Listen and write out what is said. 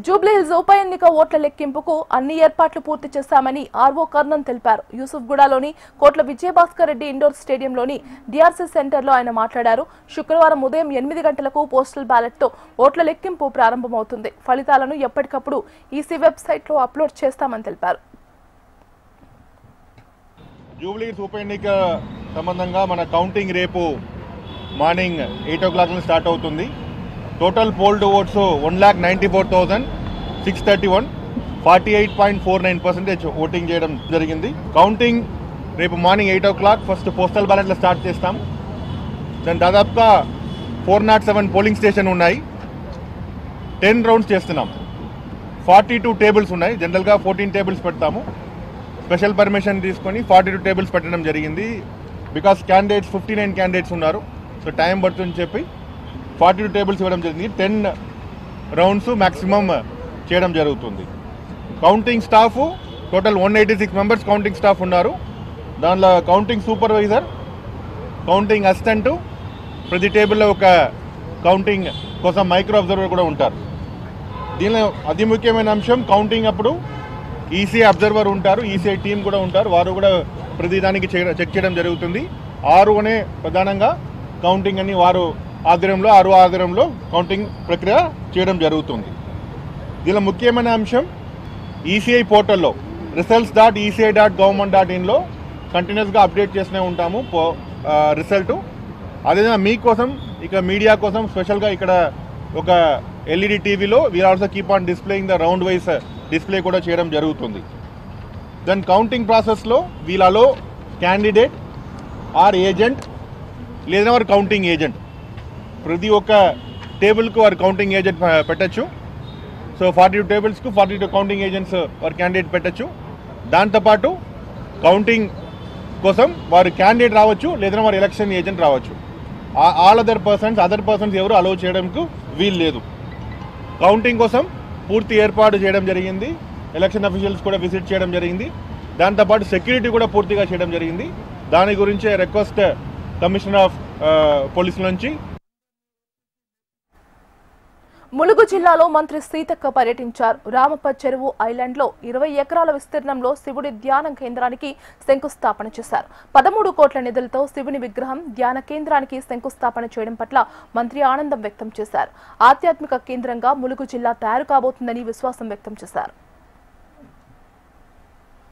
జూబ్లీహిల్స్ ఉప ఎన్నిక ఓట్ల లెక్కింపుకు అన్ని ఏర్పాట్లు పూర్తి చేశామని ఆర్వో కర్ణన్ తెలిపారు. యూసుఫ్గూడలోని కోట్ల విజయభాస్కర్ రెడ్డి ఇండోర్ స్టేడియంలోని డిఆర్సీ సెంటర్లో ఆయన మాట్లాడారు. శుక్రవారం ఉదయం 8 గంటలకు పోస్టల్ బ్యాలెట్తో ఓట్ల లెక్కింపు ప్రారంభమవుతుంది. ఫలితాలను ఎప్పటికప్పుడు ఈసీ వెబ్సైట్లో అప్లోడ్ చేస్తామని తెలిపారు. జూబ్లీహిల్స్ ఉప ఎన్నిక సంబంధంగా మన కౌంటింగ్ రేపు మార్నింగ్ 8 o'clock స్టార్ట్ అవుతుంది. టోటల్ పోల్డ్ ఓట్స్ 1,94,631, 48.49% ఓటింగ్ చేయడం జరిగింది. కౌంటింగ్ రేపు మార్నింగ్ 8 o'clock ఫస్ట్ పోస్టల్ బ్యాలెట్లో స్టార్ట్ చేస్తాం. దాని దాదాపుగా 407 పోలింగ్ స్టేషన్ ఉన్నాయి. 10 రౌండ్స్ చేస్తున్నాం. 42 టేబుల్స్ ఉన్నాయి. జనరల్గా 14 టేబుల్స్ పెడతాము. స్పెషల్ పర్మిషన్ తీసుకొని 42 టేబుల్స్ పెట్టడం జరిగింది. బికాస్ క్యాండిడేట్స్ 59 క్యాండిడేట్స్ ఉన్నారు. సో టైం పడుతుందని చెప్పి 42 టేబుల్స్ ఇవ్వడం జరిగింది. 10 రౌండ్స్ మ్యాక్సిమం చేయడం జరుగుతుంది. Counting staff total 186 members counting staff ఉన్నారు. దానిలో కౌంటింగ్ సూపర్వైజర్, కౌంటింగ్ అసిస్టెంట్, ప్రతి టేబుల్లో ఒక కౌంటింగ్ కోసం మైక్రో అబ్జర్వర్ కూడా ఉంటారు. దీనిలో అతి ముఖ్యమైన అంశం కౌంటింగ్ అప్పుడు ఈసీఐ అబ్జర్వర్ ఉంటారు, ఈసీఐ టీం కూడా ఉంటారు. వారు కూడా ప్రతిదానికి చెక్ చేయడం జరుగుతుంది. ఆరునే ప్రధానంగా కౌంటింగ్ అని వారు ఆధ్వర్యంలో కౌంటింగ్ ప్రక్రియ చేయడం జరుగుతుంది. దీనిలో ముఖ్యమైన అంశం ఈసీఐ పోర్టల్లో results.eci.government.in కంటిన్యూస్గా అప్డేట్ చేస్తూనే ఉంటాము రిజల్ట్. అదేవిధంగా మీకోసం ఇక మీడియా కోసం స్పెషల్గా ఇక్కడ ఒక ఎల్ఈడి టీవీలో we are also keep on displaying the round wise display కూడా చేయడం జరుగుతుంది. దెన్ కౌంటింగ్ ప్రాసెస్లో వీళ్ళలో క్యాండిడేట్ ఆర్ ఏజెంట్ లేదా వారు కౌంటింగ్ ఏజెంట్, ప్రతి ఒక్క టేబుల్కు వారు కౌంటింగ్ ఏజెంట్ పెట్టచ్చు. సో 42 టేబుల్స్కు 42 కౌంటింగ్ ఏజెంట్స్ వారు క్యాండిడేట్ పెట్టచ్చు. దాంతోపాటు కౌంటింగ్ కోసం వారు క్యాండిడేట్ రావచ్చు, లేదా వారు ఎలక్షన్ ఏజెంట్ రావచ్చు. ఆల్ అదర్ పర్సన్స్ ఎవరు అలౌ చేయడానికి వీలు లేదు. కౌంటింగ్ కోసం పూర్తి ఏర్పాటు చేయడం జరిగింది. ఎలక్షన్ అఫీషియల్స్ కూడా విజిట్ చేయడం జరిగింది. దాంతోపాటు సెక్యూరిటీ కూడా పూర్తిగా చేయడం జరిగింది. దాని గురించే రిక్వెస్ట్ కమిషనర్ ఆఫ్ పోలీసుల నుంచి. ములుగు జిల్లాలో మంత్రి సీతక్క పర్యటించారు. రామప్ప చెరువు ఐలాండ్లో 20 ఎకరాల విస్తీర్ణంలో శివుడి ధ్యాన కేంద్రానికి శంకుస్థాపన చేశారు. 13 కోట్ల నిధులతో శివుని విగ్రహం ధ్యాన కేంద్రానికి శంకుస్థాపన చేయడం పట్ల మంత్రి ఆనందం వ్యక్తం చేశారు. ఆధ్యాత్మిక కేంద్రంగా ములుగు జిల్లా తయారు కాబోతుందని విశ్వాసం వ్యక్తం చేశారు.